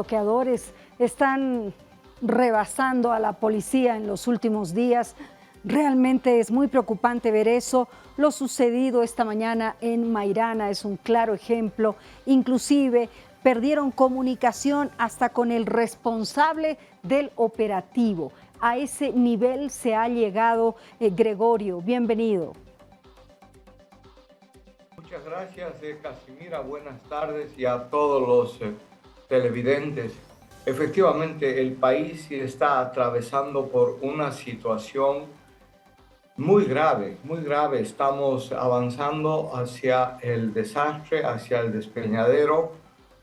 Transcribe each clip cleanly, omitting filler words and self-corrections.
Bloqueadores están rebasando a la policía en los últimos días. Realmente es muy preocupante ver eso. Lo sucedido esta mañana en Mairana es un claro ejemplo. Inclusive perdieron comunicación hasta con el responsable del operativo. A ese nivel se ha llegado. Gregorio, bienvenido. Muchas gracias, Casimira. Buenas tardes y a todos los televidentes. Efectivamente, el país está atravesando por una situación muy grave, muy grave. Estamos avanzando hacia el desastre, hacia el despeñadero.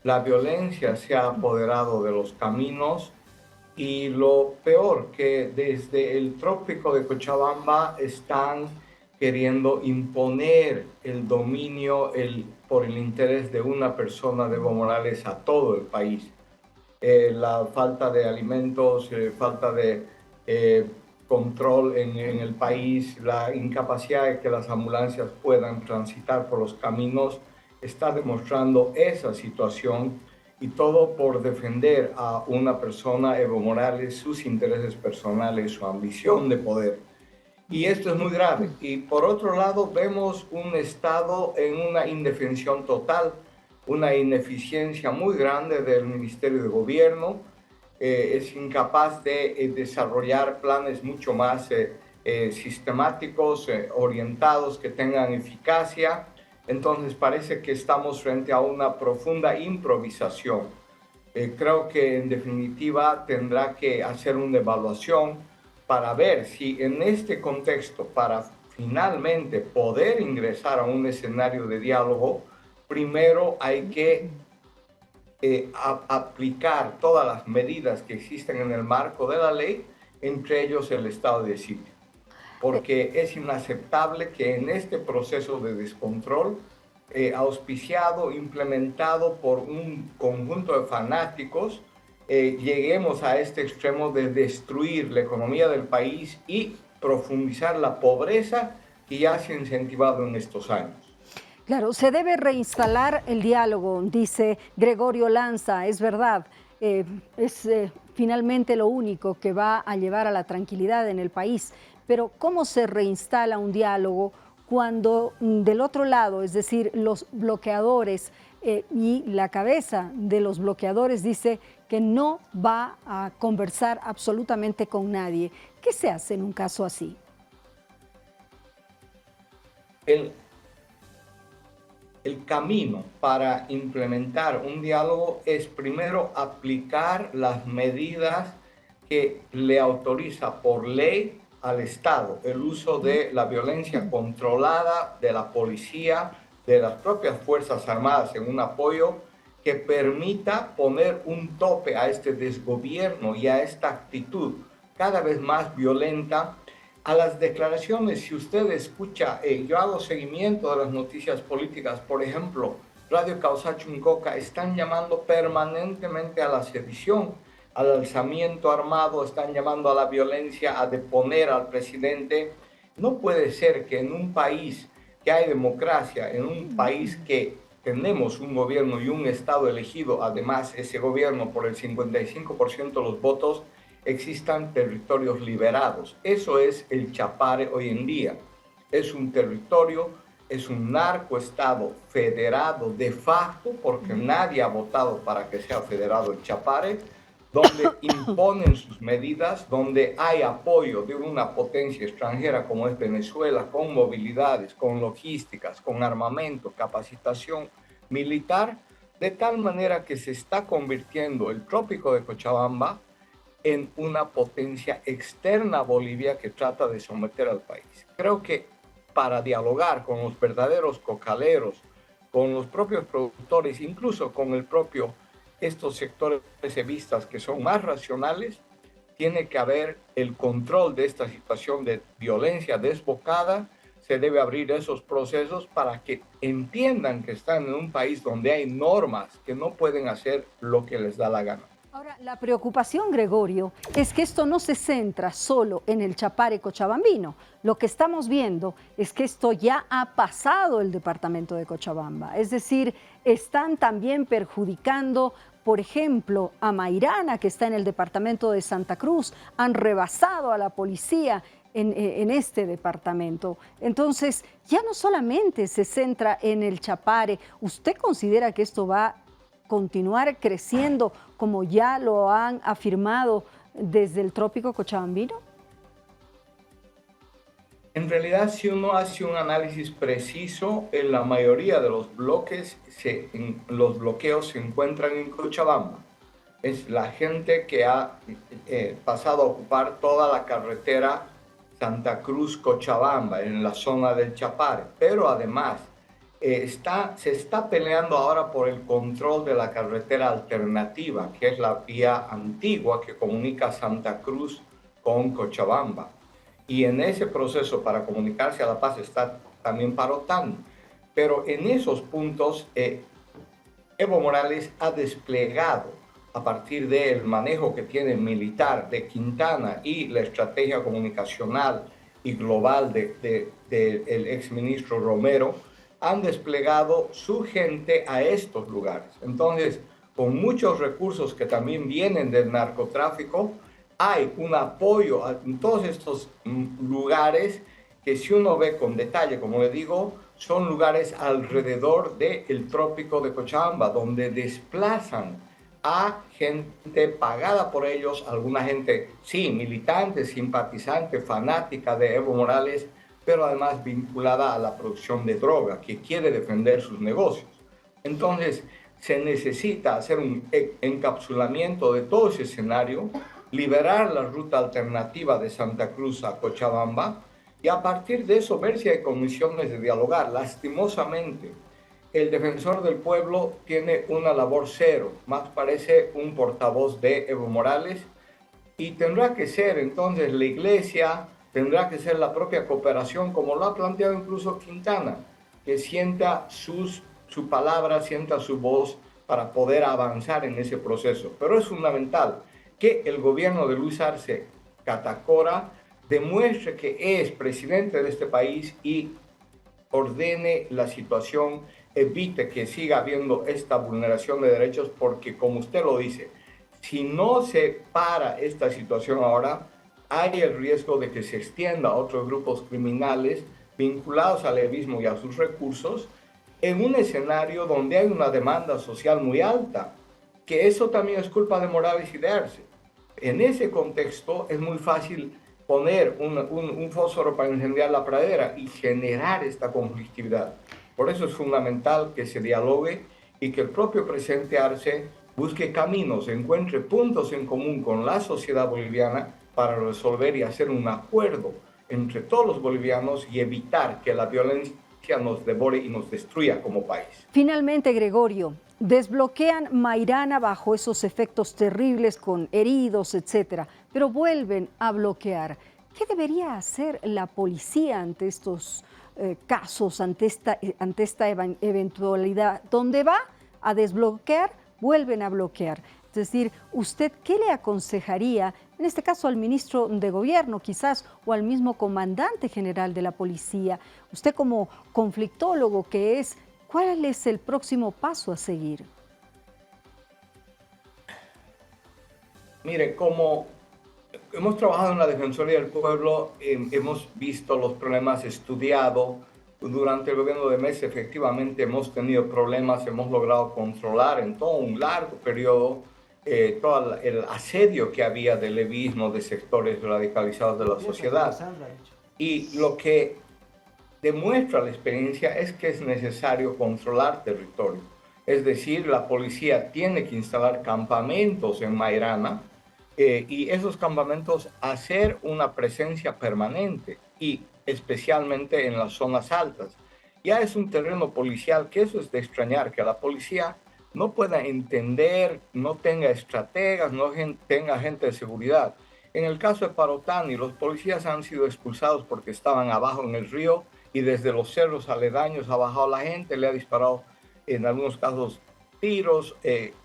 La violencia se ha apoderado de los caminos y lo peor, que desde el trópico de Cochabamba están queriendo imponer el dominio por el interés de una persona de Evo Morales a todo el país. La falta de alimentos, falta de control en el país, la incapacidad de que las ambulancias puedan transitar por los caminos, está demostrando esa situación, y todo por defender a una persona, Evo Morales, sus intereses personales, su ambición de poder. Y esto es muy grave. Y por otro lado, vemos un Estado en una indefensión total, una ineficiencia muy grande del Ministerio de Gobierno. Es incapaz de desarrollar planes mucho más sistemáticos, orientados, que tengan eficacia. Entonces parece que estamos frente a una profunda improvisación. Creo que en definitiva tendrá que hacer una evaluación para ver si en este contexto, para finalmente poder ingresar a un escenario de diálogo, primero hay que aplicar todas las medidas que existen en el marco de la ley, entre ellos el estado de sitio. Porque es inaceptable que en este proceso de descontrol, auspiciado, implementado por un conjunto de fanáticos, lleguemos a este extremo de destruir la economía del país y profundizar la pobreza que ya se ha incentivado en estos años. Claro, se debe reinstalar el diálogo, dice Gregorio Lanza, es verdad. Es finalmente lo único que va a llevar a la tranquilidad en el país. Pero ¿cómo se reinstala un diálogo cuando del otro lado, es decir, los bloqueadores y la cabeza de los bloqueadores dice que no va a conversar absolutamente con nadie? ¿Qué se hace en un caso así? El camino para implementar un diálogo es primero aplicar las medidas que le autoriza por ley al Estado, el uso de la violencia controlada de la policía, de las propias Fuerzas Armadas, en un apoyo que permita poner un tope a este desgobierno y a esta actitud cada vez más violenta. A las declaraciones, si usted escucha, yo hago seguimiento de las noticias políticas, por ejemplo, Radio Causachuncoca, están llamando permanentemente a la sedición, al alzamiento armado, están llamando a la violencia, a deponer al presidente. No puede ser que en un país que hay democracia, en un país que tenemos un gobierno y un Estado elegido, además ese gobierno por el 55% de los votos, existan territorios liberados. Eso es el Chapare hoy en día. Es un territorio, es un narcoestado federado de facto, porque nadie ha votado para que sea federado el Chapare, donde imponen sus medidas, donde hay apoyo de una potencia extranjera como es Venezuela, con movilidades, con logísticas, con armamento, capacitación militar, de tal manera que se está convirtiendo el trópico de Cochabamba en una potencia externa a Bolivia que trata de someter al país. Creo que para dialogar con los verdaderos cocaleros, con los propios productores, incluso con estos sectores revistas que son más racionales, tiene que haber el control de esta situación de violencia desbocada. Se debe abrir esos procesos para que entiendan que están en un país donde hay normas, que no pueden hacer lo que les da la gana. Ahora, la preocupación, Gregorio, es que esto no se centra solo en el Chapare cochabambino. Lo que estamos viendo es que esto ya ha pasado el departamento de Cochabamba. Es decir, están también perjudicando por ejemplo, a Mairana, que está en el departamento de Santa Cruz, han rebasado a la policía en este departamento. Entonces, ya no solamente se centra en el Chapare. ¿Usted considera que esto va a continuar creciendo como ya lo han afirmado desde el trópico cochabambino? En realidad, si uno hace un análisis preciso, en la mayoría de los bloques, los bloqueos se encuentran en Cochabamba. Es la gente que ha pasado a ocupar toda la carretera Santa Cruz-Cochabamba, en la zona del Chapare. Pero además, se está peleando ahora por el control de la carretera alternativa, que es la vía antigua que comunica Santa Cruz con Cochabamba. Y en ese proceso para comunicarse a La Paz está también Parotán. Pero en esos puntos, Evo Morales ha desplegado, a partir del manejo que tiene militar de Quintana y la estrategia comunicacional y global del exministro Romero, han desplegado su gente a estos lugares. Entonces, con muchos recursos que también vienen del narcotráfico, hay un apoyo en todos estos lugares que, si uno ve con detalle, como le digo, son lugares alrededor del trópico de Cochabamba, donde desplazan a gente pagada por ellos, alguna gente, sí, militante, simpatizante, fanática de Evo Morales, pero además vinculada a la producción de droga, que quiere defender sus negocios. Entonces, se necesita hacer un encapsulamiento de todo ese escenario, liberar la ruta alternativa de Santa Cruz a Cochabamba y a partir de eso ver si hay comisiones de dialogar. Lastimosamente, el defensor del pueblo tiene una labor cero, más parece un portavoz de Evo Morales, y tendrá que ser entonces la iglesia, tendrá que ser la propia cooperación, como lo ha planteado incluso Quintana, que sienta su palabra, sienta su voz para poder avanzar en ese proceso. Pero es fundamental que el gobierno de Luis Arce Catacora demuestre que es presidente de este país y ordene la situación, evite que siga habiendo esta vulneración de derechos, porque como usted lo dice, si no se para esta situación ahora, hay el riesgo de que se extienda a otros grupos criminales vinculados al levismo y a sus recursos en un escenario donde hay una demanda social muy alta, que eso también es culpa de Morales y de Arce. En ese contexto es muy fácil poner un fósforo para incendiar la pradera y generar esta conflictividad. Por eso es fundamental que se dialogue y que el propio presidente Arce busque caminos, encuentre puntos en común con la sociedad boliviana para resolver y hacer un acuerdo entre todos los bolivianos y evitar que la violencia nos devore y nos destruya como país. Finalmente, Gregorio, desbloquean Mairana bajo esos efectos terribles con heridos, etcétera, pero vuelven a bloquear. ¿Qué debería hacer la policía ante estos casos, ante esta eventualidad? ¿Dónde va a desbloquear? Vuelven a bloquear. Es decir, ¿usted qué le aconsejaría, en este caso al ministro de Gobierno quizás, o al mismo comandante general de la policía? Usted como conflictólogo que es, ¿cuál es el próximo paso a seguir? Mire, como hemos trabajado en la Defensoría del Pueblo, hemos visto los problemas, estudiado. Durante el gobierno de Mesa efectivamente hemos tenido problemas, hemos logrado controlar en todo un largo periodo todo el asedio que había del levismo, de sectores radicalizados de la sociedad. Y lo que demuestra la experiencia es que es necesario controlar territorio. Es decir, la policía tiene que instalar campamentos en Mairana y esos campamentos hacer una presencia permanente y especialmente en las zonas altas. Ya es un terreno policial que eso es de extrañar, que la policía no pueda entender, no tenga estrategas, no tenga gente de seguridad. En el caso de Parotani, los policías han sido expulsados porque estaban abajo en el río y desde los cerros aledaños ha bajado la gente, le ha disparado en algunos casos tiros,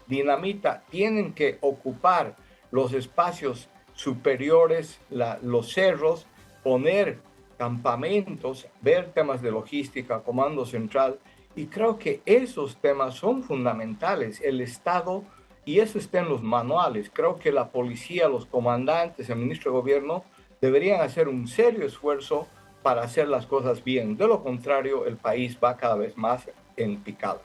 dinamita. Tienen que ocupar los espacios superiores, los cerros, poner campamentos, ver temas de logística, comando central. Y creo que esos temas son fundamentales. El Estado y eso está en los manuales. Creo que la policía, los comandantes, el ministro de gobierno deberían hacer un serio esfuerzo para hacer las cosas bien. De lo contrario, el país va cada vez más en picado.